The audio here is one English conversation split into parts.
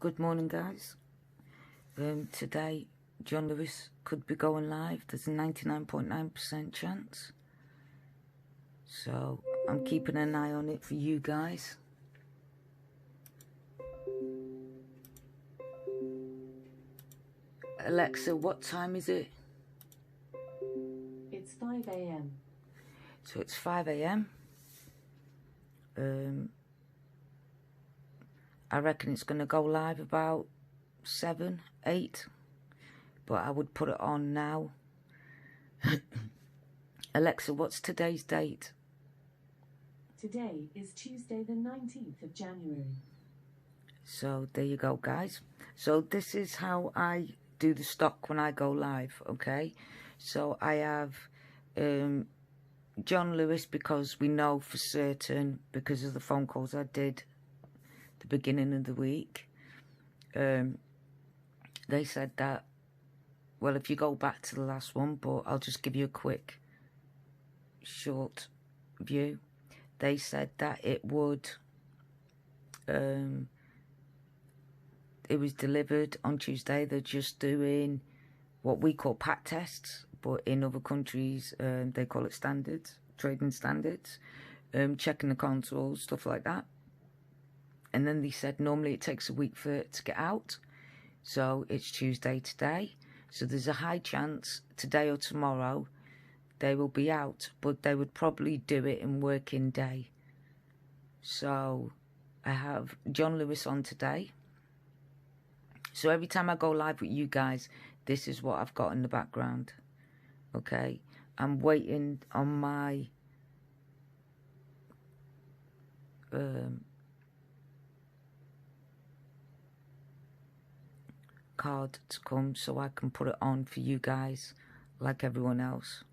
Good morning, guys. Today, John Lewis could be going live. There's a 99.9% chance. So, I'm keeping an eye on it for you guys. Alexa, what time is it? It's 5 a.m. So, it's 5 a.m. I reckon it's going to go live about 7, 8. But I would put it on now. Alexa, what's today's date? Today is Tuesday the 19th of January. So there you go, guys. So this is how I do the stock when I go live, okay? So I have John Lewis, because we know for certain, because of the phone calls I did the beginning of the week, they said that, well, if you go back to the last one, but I'll just give you a quick short view. They said that it would it was delivered on Tuesday. They're just doing what we call pat tests, but in other countries they call it standards, trading standards, checking the consoles, stuff like that. And then they said normally it takes a week for it to get out. So it's Tuesday today. So there's a high chance today or tomorrow they will be out, but they would probably do it in working day. So I have John Lewis on today. So every time I go live with you guys, this is what I've got in the background. Okay, I'm waiting on my card to come so I can put it on for you guys like everyone else.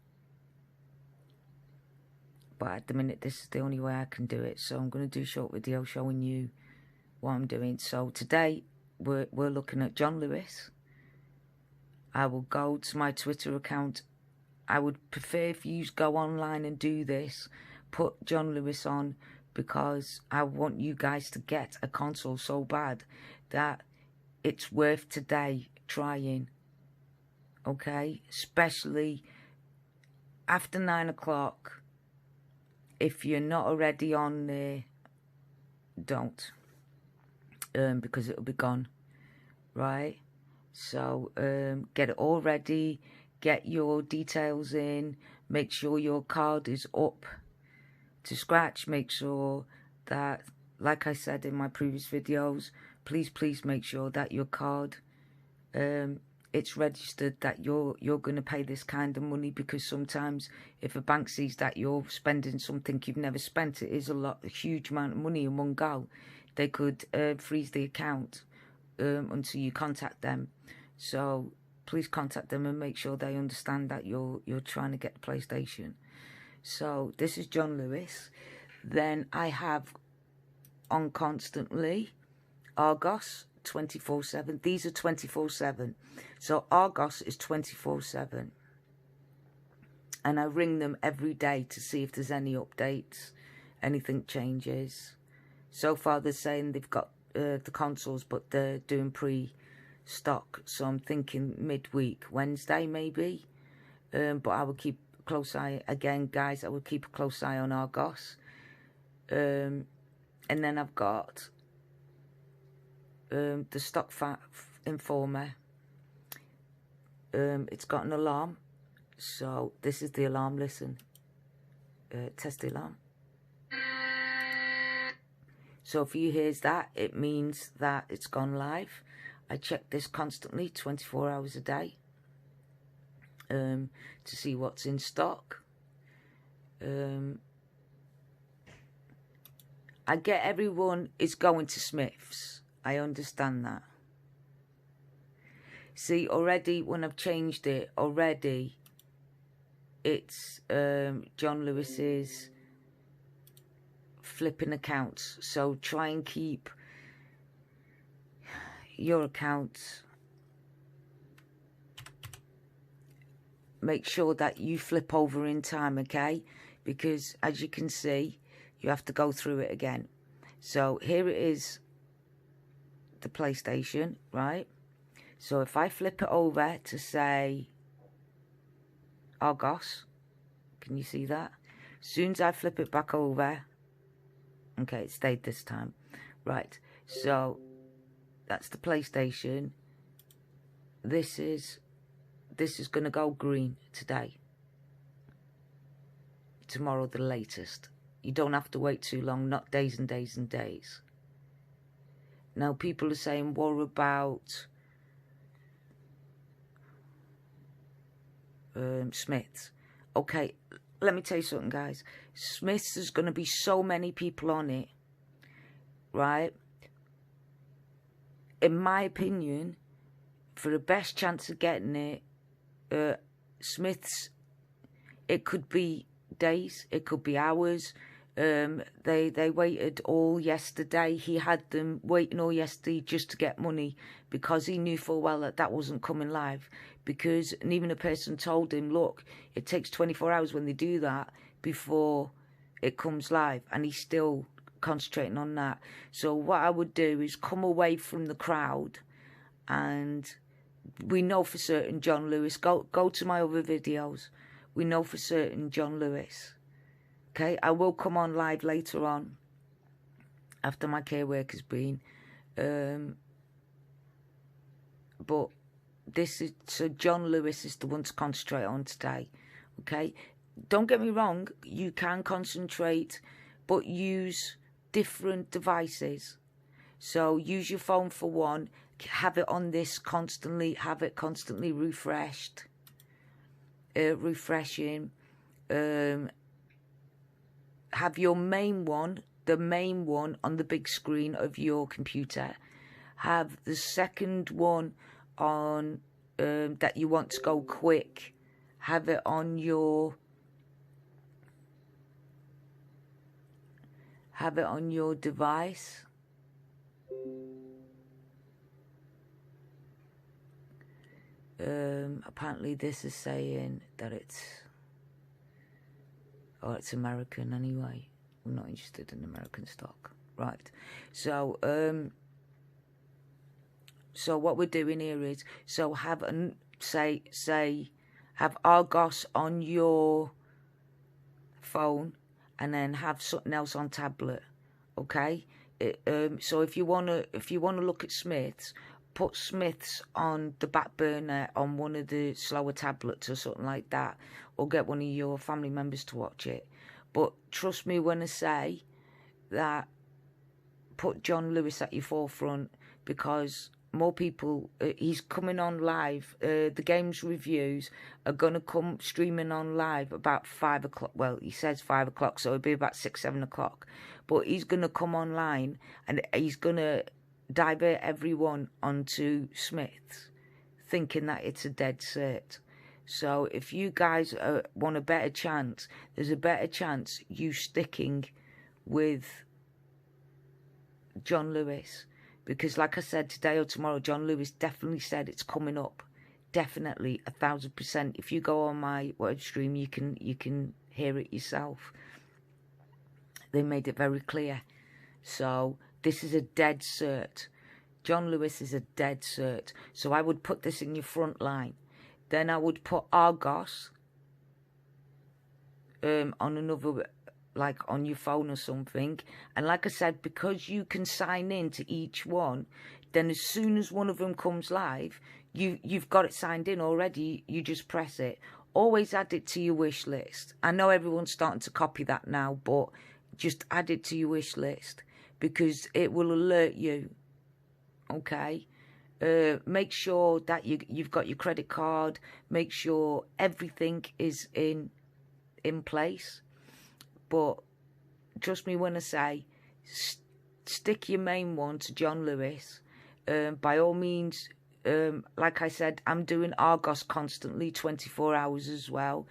But at the minute, this is the only way I can do it. So I'm going to do a short video showing you what I'm doing. So today, we're looking at John Lewis. I will go to my Twitter account. I would prefer if you go online and do this. Put John Lewis on, because I want you guys to get a console so bad that it's worth today trying. Okay? Especially after 9 o'clock. If you're not already on there, don't. Because it'll be gone. Right? So, get it all ready. Get your details in. Make sure your card is up to scratch. Make sure that, like I said in my previous videos, please make sure that your card, it's registered that you're going to pay this kind of money, because sometimes if a bank sees that you're spending something you've never spent, it is a huge amount of money in one go. They could freeze the account until you contact them. So please contact them and make sure they understand that you're trying to get the PlayStation. So this is John Lewis. Then I have on constantly Argos 24/7. These are 24/7. So Argos is 24/7. And I ring them every day to see if there's any updates, anything changes. So far they're saying they've got the consoles, but they're doing pre-stock. So I'm thinking midweek, Wednesday maybe. But I will keep a close eye. Again, guys, I will keep a close eye on Argos. And then I've got the stock informer. It's got an alarm. So this is the alarm. Listen. Test the alarm. So if you hear that, it means that it's gone live. I check this constantly, 24 hours a day, to see what's in stock. I get everyone is going to Smith's. I understand that. See, already when I've changed it, already it's John Lewis's flipping accounts. So try and keep your accounts. Make sure that you flip over in time, okay? Because as you can see, you have to go through it again. So here it is the PlayStation, right? So if I flip it over to say Argos, can you see that? As soon as I flip it back over, okay, it stayed this time. Right, so that's the PlayStation. This is going to go green today. Tomorrow the latest. You don't have to wait too long, not days and days and days. Now people are saying, what about Smiths? Okay, let me tell you something, guys. Smiths, there's going to be so many people on it, right? In my opinion, for the best chance of getting it, Smiths, it could be days, it could be hours. They waited all yesterday. He had them waiting all yesterday just to get money because he knew full well that that wasn't coming live. Because, and even a person told him, look, it takes 24 hours when they do that before it comes live. And he's still concentrating on that. So what I would do is come away from the crowd, and we know for certain John Lewis, go to my other videos. We know for certain John Lewis. Okay, I will come on live later on after my care work has been. But this is, so John Lewis is the one to concentrate on today. Okay, don't get me wrong, you can concentrate, but use different devices. So use your phone for one, have it on this constantly, have it constantly refreshed, refreshing. Have your main one, the main one on the big screen of your computer. Have the second one on that you want to go quick. Have it on your device. Apparently this is saying that it's American anyway. I'm not interested in American stock. Right. So so what we're doing here is, so have have Argos on your phone and then have something else on tablet. Okay? So if you wanna look at Smiths, put Smiths on the back burner on one of the slower tablets or something like that, or get one of your family members to watch it. But trust me when I say that, put John Lewis at your forefront, because more people, he's coming on live. The game's reviews are going to come streaming on live about 5 o'clock. Well, he says 5 o'clock, so it'll be about 6, 7 o'clock. But he's going to come online and he's going to divert everyone onto Smiths, thinking that it's a dead cert. So if you guys want a better chance, there's a better chance you sticking with John Lewis. Because like I said, today or tomorrow, John Lewis definitely said it's coming up. Definitely, 1000%. If you go on my web stream, you can hear it yourself. They made it very clear. So this is a dead cert. John Lewis is a dead cert. So I would put this in your front line. Then I would put Argos on another, like on your phone or something. And like I said, because you can sign in to each one, then as soon as one of them comes live, you've got it signed in already. You just press it. Always add it to your wish list. I know everyone's starting to copy that now, but just add it to your wish list because it will alert you. Okay? Make sure that you've got your credit card. Make sure everything is in place. But trust me when I say, stick your main one to John Lewis. By all means, like I said, I'm doing Argos constantly, 24 hours as well.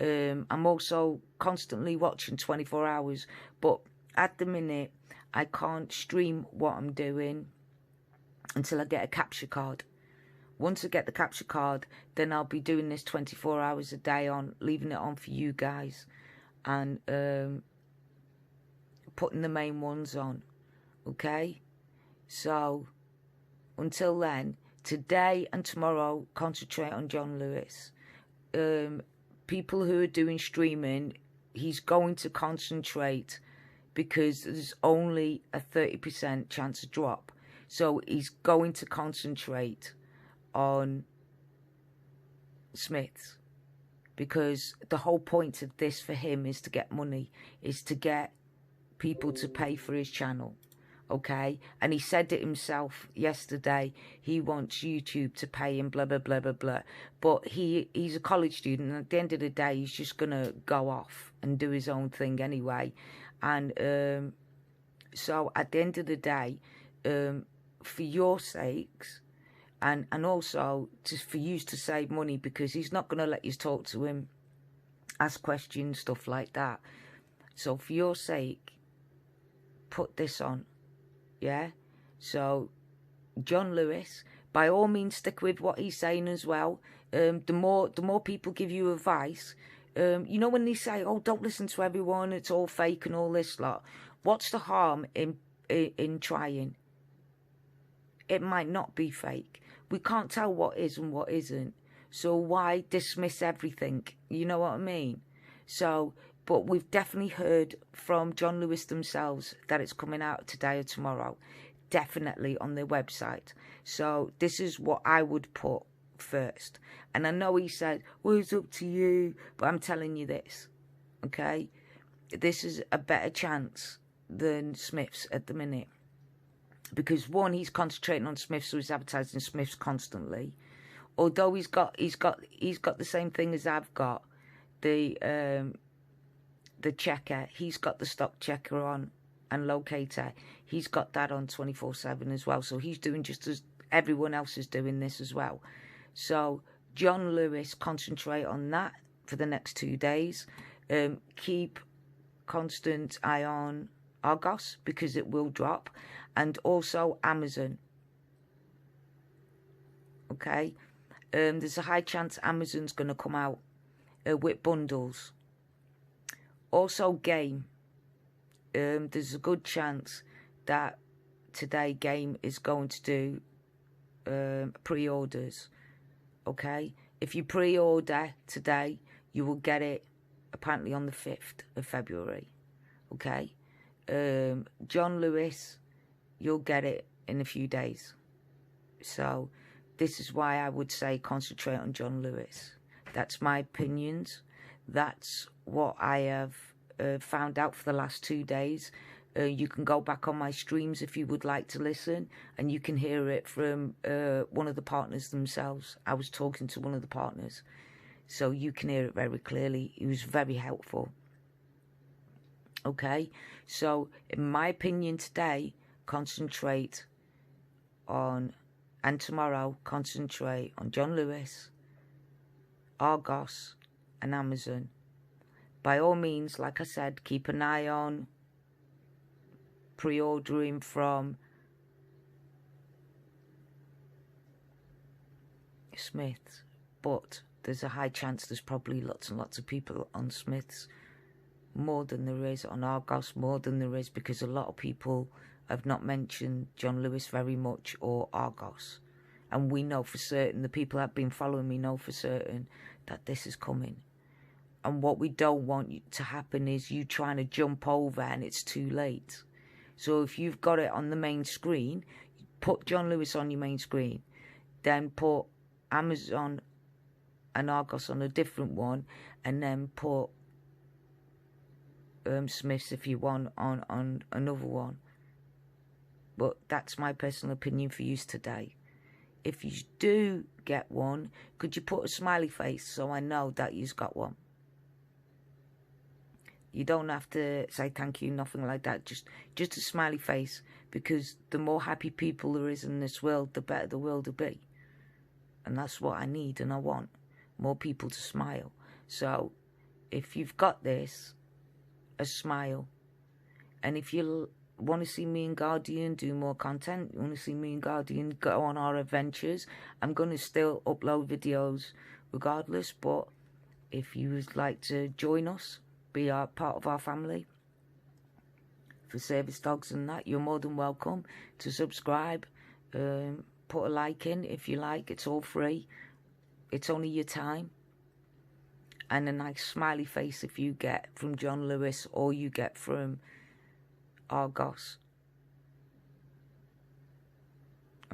I'm also constantly watching 24 hours. But at the minute, I can't stream what I'm doing until I get a capture card. Once I get the capture card, then I'll be doing this 24 hours a day on, leaving it on for you guys. And putting the main ones on. Okay? So, until then, today and tomorrow, concentrate on John Lewis. People who are doing streaming, he's going to concentrate because there's only a 30% chance of drop. So he's going to concentrate on Smiths, because the whole point of this for him is to get money, is to get people to pay for his channel. Okay, and he said it himself yesterday. He wants YouTube to pay him, blah blah blah blah blah. But he's a college student, and at the end of the day, he's just gonna go off and do his own thing anyway. And so at the end of the day, for your sakes, and also just for you to save money, because he's not gonna let you talk to him, ask questions, stuff like that. So for your sake, put this on. Yeah, so John Lewis, by all means, stick with what he's saying as well. The more people give you advice, you know when they say, "Oh, don't listen to everyone; it's all fake and all this lot." What's the harm in trying? It might not be fake. We can't tell what is and what isn't. So why dismiss everything? You know what I mean? So. But we've definitely heard from John Lewis themselves that it's coming out today or tomorrow. Definitely on their website. So this is what I would put first. And I know he said, well, it's up to you. But I'm telling you this. Okay? This is a better chance than Smiths at the minute. Because one, he's concentrating on Smiths, so he's advertising Smiths constantly. Although he's got the same thing as I've got. The checker, he's got the stock checker on, and locator, he's got that on 24/7 as well. So he's doing just as everyone else is doing this as well. So John Lewis, concentrate on that for the next 2 days. Keep constant eye on Argos, because it will drop, and also Amazon. Okay, there's a high chance Amazon's going to come out with bundles. Also Game, there's a good chance that today Game is going to do pre-orders. Okay, if you pre-order today, you will get it apparently on the 5th of February. Okay, John Lewis, you'll get it in a few days. So this is why I would say concentrate on John Lewis. That's my opinions. That's what I have found out for the last 2 days. You can go back on my streams if you would like to listen, and you can hear it from one of the partners themselves. I was talking to one of the partners, so you can hear it very clearly. He was very helpful. Okay, so in my opinion today, concentrate on, and tomorrow, concentrate on John Lewis, Argos, and Amazon. By all means, like I said, keep an eye on pre-ordering from Smiths, but there's a high chance there's probably lots and lots of people on Smiths, more than there is on Argos, more than there is, because a lot of people have not mentioned John Lewis very much, or Argos. And we know for certain, the people that have been following me know for certain that this is coming. And what we don't want to happen is you trying to jump over and it's too late. So if you've got it on the main screen, put John Lewis on your main screen. Then put Amazon and Argos on a different one. And then put Smiths, if you want, on another one. But that's my personal opinion for you today. If you do get one, could you put a smiley face so I know that you've got one? You don't have to say thank you, nothing like that. Just a smiley face, because the more happy people there is in this world, the better the world will be. And that's what I need and I want. More people to smile. So if you've got this, a smile. And if you want to see me and Guardian do more content, you want to see me and Guardian go on our adventures, I'm going to still upload videos regardless. But if you would like to join us, be a part of our family for service dogs and that, you're more than welcome to subscribe. put a like in if you like. It's all free. It's only your time. And a nice smiley face if you get from John Lewis or you get from Argos.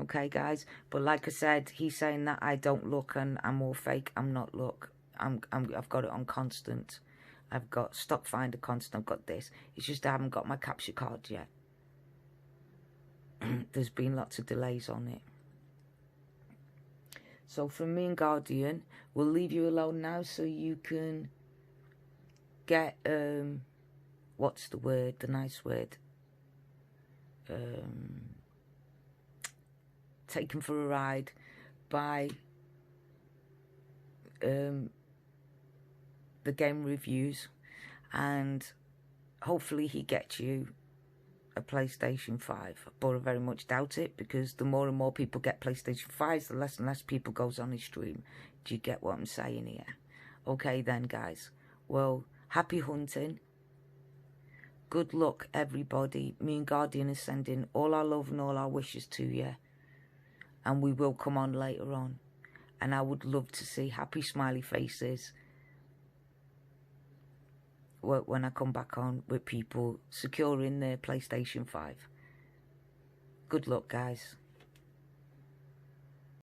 Okay, guys? But like I said, he's saying that I don't look and I'm all fake. I'm not look. I've got it on constant. I've got stock finder constant. I've got this. It's just I haven't got my capture card yet. There's been lots of delays on it. So from me and Guardian, we'll leave you alone now so you can get, what's the word, the nice word? Taken for a ride by the game reviews, and hopefully he gets you a PlayStation 5, but I very much doubt it, because the more and more people get PlayStation 5s, the less and less people goes on his stream. Do you get what I'm saying here? Okay then, guys. Well, happy hunting. Good luck, everybody. Me and Guardian is sending all our love and all our wishes to you. And we will come on later on. And I would love to see happy smiley faces when I come back on with people securing their PlayStation 5. Good luck, guys.